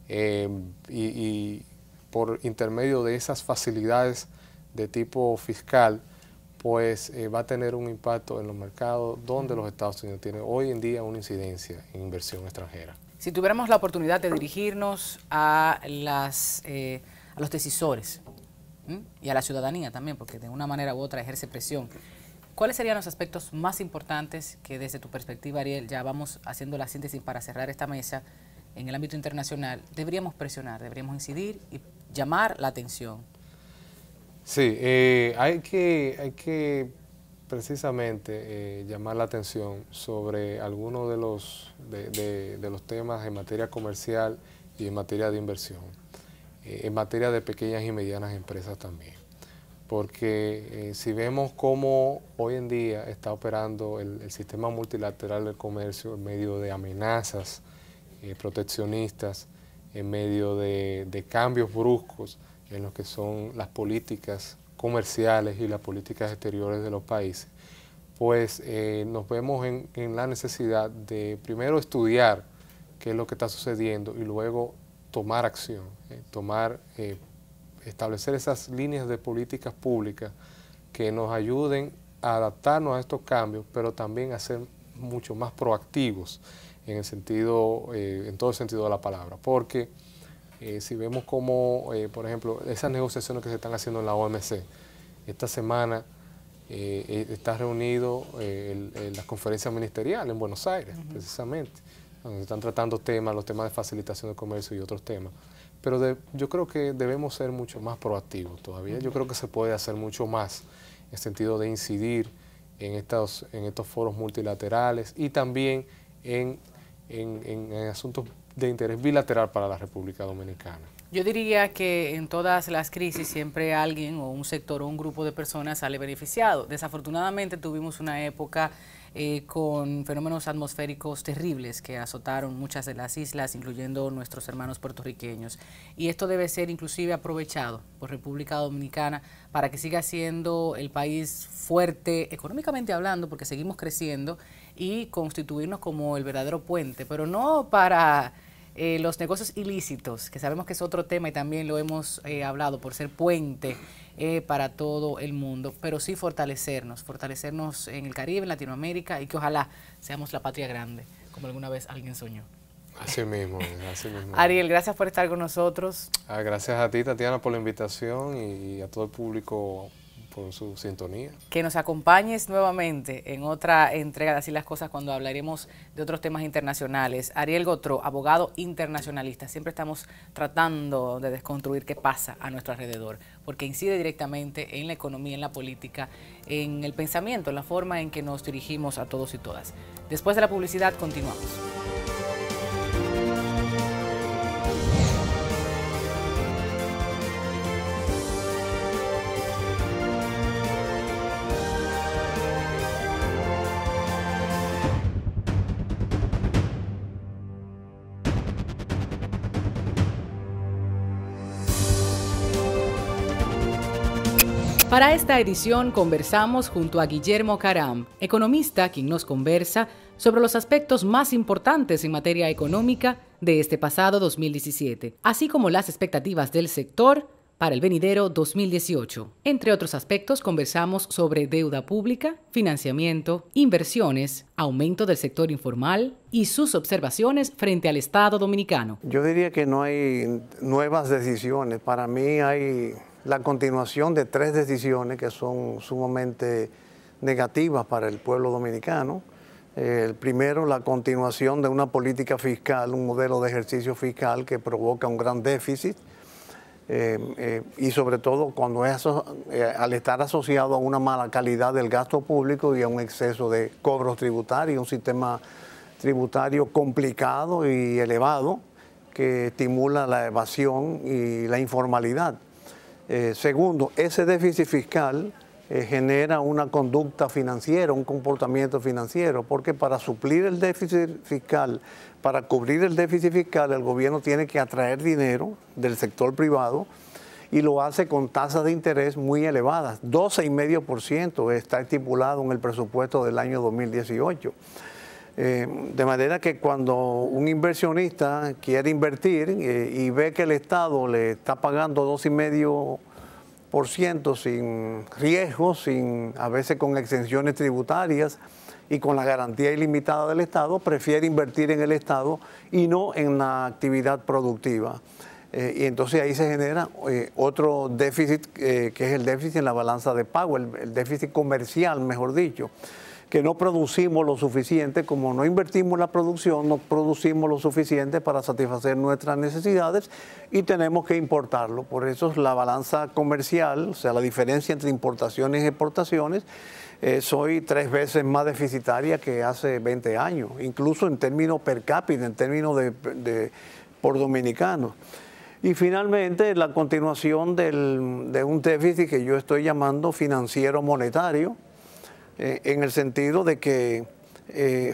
[SPEAKER 3] y por intermedio de esas facilidades de tipo fiscal, pues va a tener un impacto en los mercados donde los Estados Unidos tienen hoy en día una incidencia en inversión extranjera.
[SPEAKER 1] Si tuviéramos la oportunidad de dirigirnos a los decisores y a la ciudadanía también, porque de una manera u otra ejerce presión, ¿cuáles serían los aspectos más importantes que desde tu perspectiva, Ariel, ya vamos haciendo la síntesis para cerrar esta mesa en el ámbito internacional, deberíamos presionar, deberíamos incidir y llamar la atención?
[SPEAKER 3] Sí, hay que precisamente llamar la atención sobre algunos de los temas en materia comercial y en materia de inversión, en materia de pequeñas y medianas empresas también. Porque si vemos cómo hoy en día está operando el sistema multilateral del comercio en medio de amenazas proteccionistas, en medio de cambios bruscos en lo que son las políticas comerciales y las políticas exteriores de los países, pues nos vemos en la necesidad de primero estudiar qué es lo que está sucediendo y luego tomar acción, establecer esas líneas de políticas públicas que nos ayuden a adaptarnos a estos cambios, pero también a ser mucho más proactivos en todo el sentido de la palabra, porque si vemos como, por ejemplo, esas negociaciones que se están haciendo en la OMC, esta semana está reunido la conferencia ministerial en Buenos Aires, precisamente, donde se están tratando los temas de facilitación del comercio y otros temas. Pero yo creo que debemos ser mucho más proactivos todavía. Yo creo que se puede hacer mucho más en el sentido de incidir en estos foros multilaterales y también en asuntos de interés bilateral para la República Dominicana.
[SPEAKER 1] Yo diría que en todas las crisis siempre alguien o un sector o un grupo de personas sale beneficiado. Desafortunadamente tuvimos una época con fenómenos atmosféricos terribles que azotaron muchas de las islas, incluyendo nuestros hermanos puertorriqueños. Y esto debe ser inclusive aprovechado por República Dominicana para que siga siendo el país fuerte económicamente hablando, porque seguimos creciendo, y constituirnos como el verdadero puente, pero no para los negocios ilícitos, que sabemos que es otro tema y también lo hemos hablado, por ser puente para todo el mundo, pero sí fortalecernos en el Caribe, en Latinoamérica, y que ojalá seamos la patria grande, como alguna vez alguien soñó.
[SPEAKER 3] Así mismo, así mismo.
[SPEAKER 1] Ariel, gracias por estar con nosotros.
[SPEAKER 3] Gracias a ti, Tatiana, por la invitación y a todo el público por su sintonía.
[SPEAKER 1] Que nos acompañes nuevamente en otra entrega de Así las Cosas cuando hablaremos de otros temas internacionales. Ariel Gotro, abogado internacionalista. Siempre estamos tratando de desconstruir qué pasa a nuestro alrededor, porque incide directamente en la economía, en la política, en el pensamiento, en la forma en que nos dirigimos a todos y todas. Después de la publicidad, continuamos. Para esta edición conversamos junto a Guillermo Caram, economista, quien nos conversa sobre los aspectos más importantes en materia económica de este pasado 2017, así como las expectativas del sector para el venidero 2018. Entre otros aspectos, conversamos sobre deuda pública, financiamiento, inversiones, aumento del sector informal y sus observaciones frente al Estado dominicano.
[SPEAKER 4] Yo diría que no hay nuevas decisiones. Para mí hay la continuación de 3 decisiones que son sumamente negativas para el pueblo dominicano. El primero, la continuación de una política fiscal, un modelo de ejercicio fiscal que provoca un gran déficit y sobre todo cuando al estar asociado a una mala calidad del gasto público y a un exceso de cobros tributarios, un sistema tributario complicado y elevado que estimula la evasión y la informalidad. Segundo, ese déficit fiscal genera una conducta financiera, un comportamiento financiero, porque para suplir el déficit fiscal, para cubrir el déficit fiscal, el gobierno tiene que atraer dinero del sector privado y lo hace con tasas de interés muy elevadas. 12,5% está estipulado en el presupuesto del año 2018. De manera que cuando un inversionista quiere invertir y ve que el Estado le está pagando 2,5% sin riesgos, a veces con exenciones tributarias y con la garantía ilimitada del Estado, prefiere invertir en el Estado y no en la actividad productiva. Y entonces ahí se genera otro déficit, que es el déficit en la balanza de pago, el déficit comercial, mejor dicho, que no producimos lo suficiente. Como no invertimos en la producción, no producimos lo suficiente para satisfacer nuestras necesidades y tenemos que importarlo. Por eso la balanza comercial, o sea, la diferencia entre importaciones y exportaciones, es hoy 3 veces más deficitaria que hace 20 años, incluso en términos per cápita, en términos por dominicanos. Y finalmente, la continuación de un déficit que yo estoy llamando financiero monetario, en el sentido de que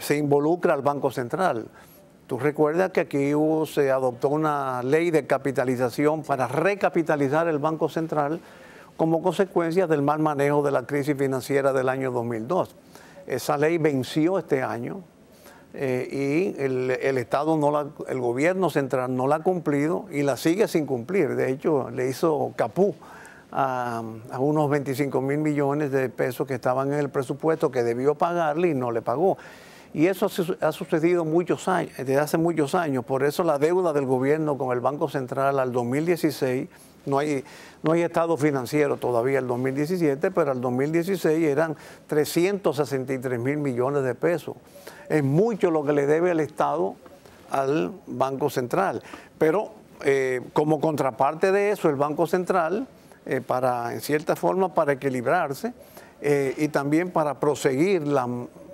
[SPEAKER 4] se involucra al Banco Central. Tú recuerdas que aquí se adoptó una ley de capitalización para recapitalizar el Banco Central como consecuencia del mal manejo de la crisis financiera del año 2002. Esa ley venció este año y el Estado, el gobierno central no la ha cumplido y la sigue sin cumplir. De hecho, le hizo capú a unos 25,000 millones de pesos que estaban en el presupuesto que debió pagarle y no le pagó. Y eso ha sucedido desde hace muchos años. Por eso la deuda del gobierno con el Banco Central al 2016, no hay estado financiero todavía el 2017, pero al 2016 eran 363,000 millones de pesos. Es mucho lo que le debe el Estado al Banco Central. Pero como contraparte de eso, el Banco Central, en cierta forma, para equilibrarse y también para proseguir la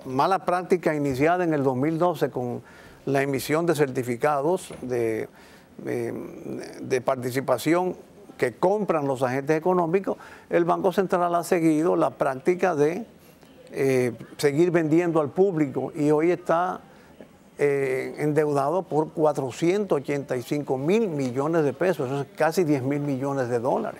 [SPEAKER 4] mala práctica iniciada en el 2012 con la emisión de certificados de participación que compran los agentes económicos, el Banco Central ha seguido la práctica de seguir vendiendo al público y hoy está endeudado por 485,000 millones de pesos, eso es casi 10,000 millones de dólares.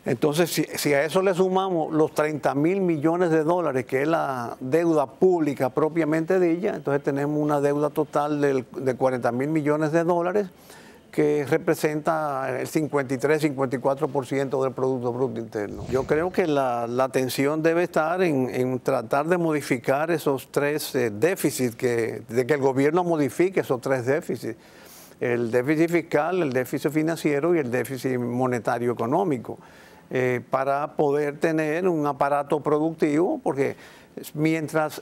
[SPEAKER 4] Entonces, si a eso le sumamos los 30,000 millones de dólares, que es la deuda pública propiamente dicha, entonces tenemos una deuda total de 40,000 millones de dólares, que representa el 53-54% del Producto Bruto Interno. Yo creo que la atención debe estar en tratar de modificar esos 3 déficits, de que el gobierno modifique esos 3 déficits. El déficit fiscal, el déficit financiero y el déficit monetario económico, para poder tener un aparato productivo, porque mientras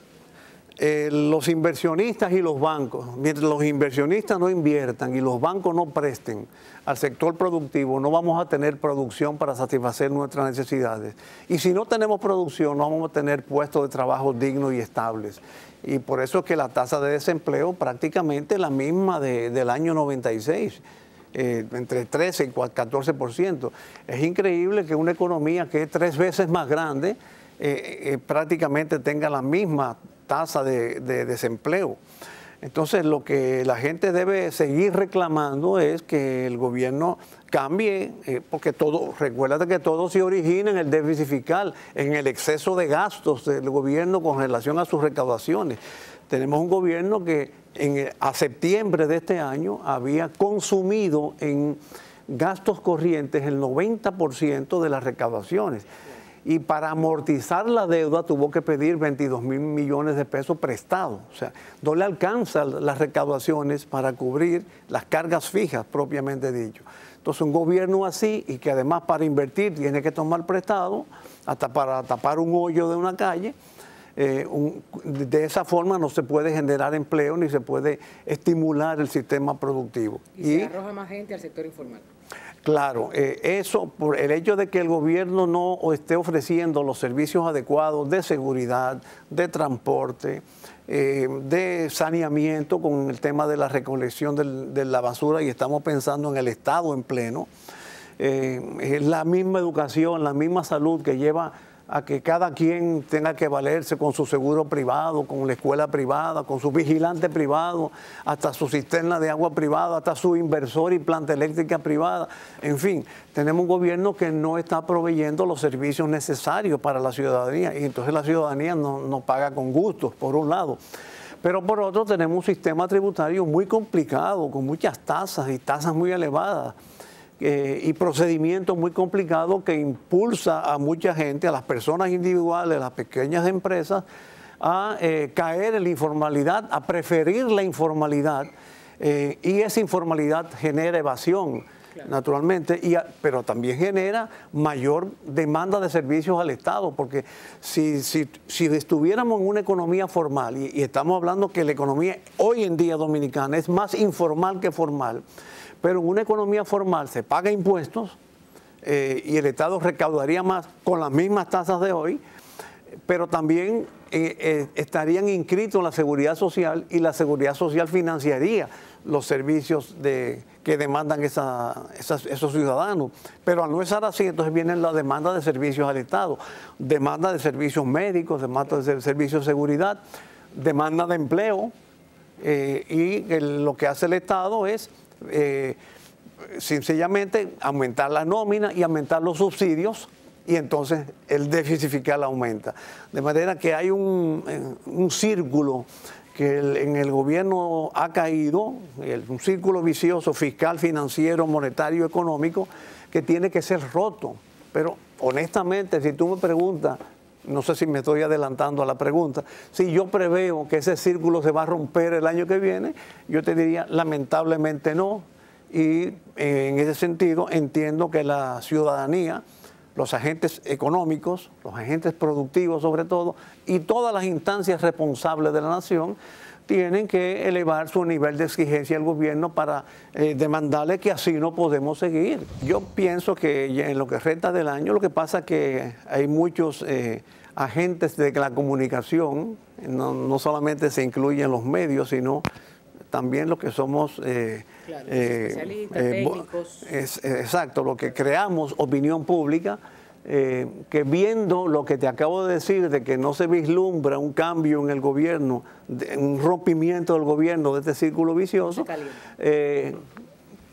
[SPEAKER 4] los inversionistas y los bancos, mientras los inversionistas no inviertan y los bancos no presten al sector productivo, no vamos a tener producción para satisfacer nuestras necesidades. Y si no tenemos producción, no vamos a tener puestos de trabajo dignos y estables. Y por eso es que la tasa de desempleo prácticamente es la misma del año 96. Entre 13 y 14%. Es increíble que una economía que es 3 veces más grande prácticamente tenga la misma tasa de desempleo. Entonces, lo que la gente debe seguir reclamando es que el gobierno cambie, porque recuérdate que todo se origina en el déficit fiscal, en el exceso de gastos del gobierno con relación a sus recaudaciones. Tenemos un gobierno que a septiembre de este año había consumido en gastos corrientes el 90% de las recaudaciones. Y para amortizar la deuda tuvo que pedir 22,000 millones de pesos prestados. O sea, no le alcanzan las recaudaciones para cubrir las cargas fijas propiamente dicho. Entonces, un gobierno así, y que además para invertir tiene que tomar prestado, hasta para tapar un hoyo de una calle, de esa forma no se puede generar empleo ni se puede estimular el sistema productivo.
[SPEAKER 1] Y se arroja más gente al sector informal.
[SPEAKER 4] Claro, eso por el hecho de que el gobierno no esté ofreciendo los servicios adecuados de seguridad, de transporte, de saneamiento con el tema de la recolección de la basura, y estamos pensando en el Estado en pleno. Es la misma educación, la misma salud que lleva a que cada quien tenga que valerse con su seguro privado, con la escuela privada, con su vigilante privado, hasta su cisterna de agua privada, hasta su inversor y planta eléctrica privada. En fin, tenemos un gobierno que no está proveyendo los servicios necesarios para la ciudadanía y entonces la ciudadanía no paga con gusto, por un lado. Pero por otro tenemos un sistema tributario muy complicado, con muchas tasas y tasas muy elevadas. Y procedimientos muy complicados que impulsa a mucha gente, a las personas individuales, a las pequeñas empresas, a caer en la informalidad, a preferir la informalidad, y esa informalidad genera evasión, claro, naturalmente, pero también genera mayor demanda de servicios al Estado, porque si estuviéramos en una economía formal, y estamos hablando que la economía hoy en día dominicana es más informal que formal, pero en una economía formal se paga impuestos y el Estado recaudaría más con las mismas tasas de hoy, pero también estarían inscritos en la seguridad social y la seguridad social financiaría los servicios que demandan esos ciudadanos. Pero al no estar así, entonces viene la demanda de servicios al Estado, demanda de servicios médicos, demanda de servicios de seguridad, demanda de empleo, y lo que hace el Estado es sencillamente aumentar la nómina y aumentar los subsidios, y entonces el déficit fiscal aumenta. De manera que hay un círculo que en el gobierno ha caído, un círculo vicioso fiscal, financiero, monetario, económico, que tiene que ser roto. Pero honestamente, si tú me preguntas, no sé si me estoy adelantando a la pregunta, si yo preveo que ese círculo se va a romper el año que viene, yo te diría lamentablemente no. Y en ese sentido entiendo que la ciudadanía, los agentes económicos, los agentes productivos sobre todo, y todas las instancias responsables de la nación tienen que elevar su nivel de exigencia al gobierno para demandarle que así no podemos seguir. Yo pienso que en lo que resta del año, lo que pasa es que hay muchos agentes de la comunicación, no solamente se incluyen los medios, sino también los que somos
[SPEAKER 1] especialistas, técnicos.
[SPEAKER 4] Exacto, lo que creamos opinión pública, que viendo lo que te acabo de decir, de que no se vislumbra un cambio en el gobierno, un rompimiento del gobierno de este círculo vicioso,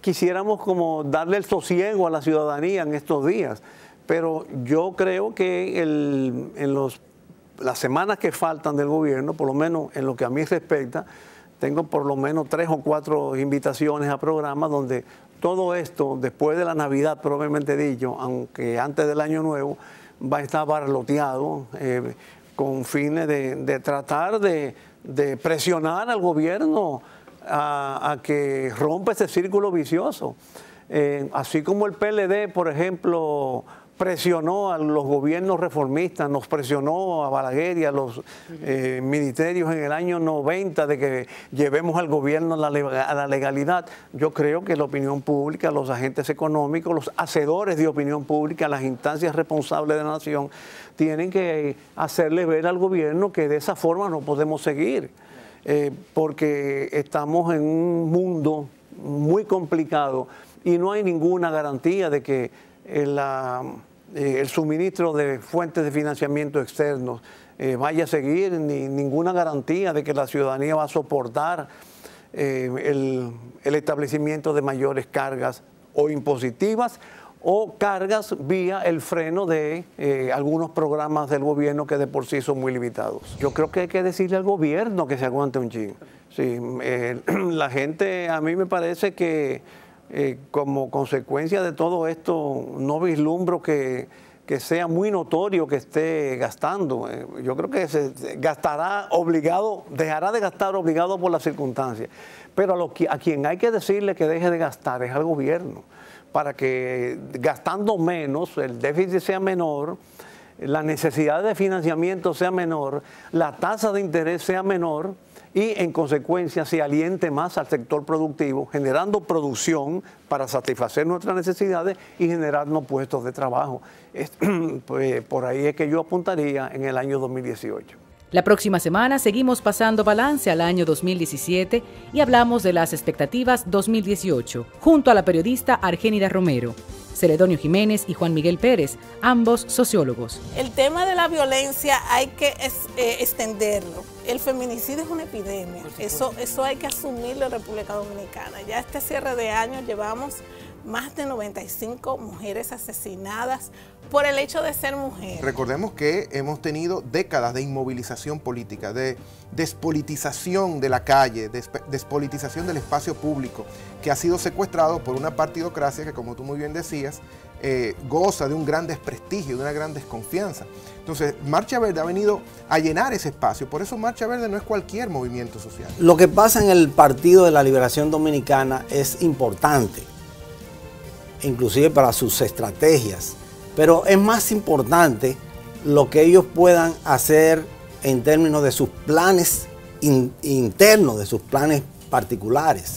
[SPEAKER 4] quisiéramos como darle el sosiego a la ciudadanía en estos días. Pero yo creo que en las semanas que faltan del gobierno, por lo menos en lo que a mí respecta, tengo por lo menos 3 o 4 invitaciones a programas donde todo esto, después de la Navidad probablemente dicho, aunque antes del Año Nuevo, va a estar barloteado con fines de tratar de presionar al gobierno a que rompa ese círculo vicioso. Así como el PLD, por ejemplo, presionó a los gobiernos reformistas, nos presionó a Balaguer y a los ministerios en el año 90 de que llevemos al gobierno a la legalidad. Yo creo que la opinión pública, los agentes económicos, los hacedores de opinión pública, las instancias responsables de la nación, tienen que hacerle ver al gobierno que de esa forma no podemos seguir, porque estamos en un mundo muy complicado y no hay ninguna garantía de que el suministro de fuentes de financiamiento externos vaya a seguir, ni ninguna garantía de que la ciudadanía va a soportar el establecimiento de mayores cargas o impositivas o cargas vía el freno de algunos programas del gobierno que de por sí son muy limitados. Yo creo que hay que decirle al gobierno que se aguante un chin. Sí, la gente, a mí me parece que como consecuencia de todo esto, no vislumbro que sea muy notorio que esté gastando. Yo creo que se gastará obligado, dejará de gastar obligado por las circunstancias. Pero a quien hay que decirle que deje de gastar es al gobierno, para que gastando menos, el déficit sea menor, la necesidad de financiamiento sea menor, la tasa de interés sea menor, y en consecuencia se aliente más al sector productivo, generando producción para satisfacer nuestras necesidades y generarnos puestos de trabajo. Pues, por ahí es que yo apuntaría en el año 2018.
[SPEAKER 1] La próxima semana seguimos pasando balance al año 2017 y hablamos de las expectativas 2018, junto a la periodista Argénida Romero. Celedonio Jiménez y Juan Miguel Pérez, ambos sociólogos.
[SPEAKER 5] El tema de la violencia hay que extenderlo. El feminicidio es una epidemia, eso hay que asumirlo en República Dominicana. Ya este cierre de año llevamos más de 95 mujeres asesinadas por el hecho de ser mujeres.
[SPEAKER 6] Recordemos que hemos tenido décadas de inmovilización política, de despolitización de la calle, despolitización del espacio público, que ha sido secuestrado por una partidocracia que, como tú muy bien decías, goza de un gran desprestigio, de una gran desconfianza. Entonces, Marcha Verde ha venido a llenar ese espacio, por eso Marcha Verde no es cualquier movimiento social.
[SPEAKER 7] Lo que pasa en el Partido de la Liberación Dominicana es importante, inclusive para sus estrategias, pero es más importante lo que ellos puedan hacer en términos de sus planes internos, de sus planes particulares.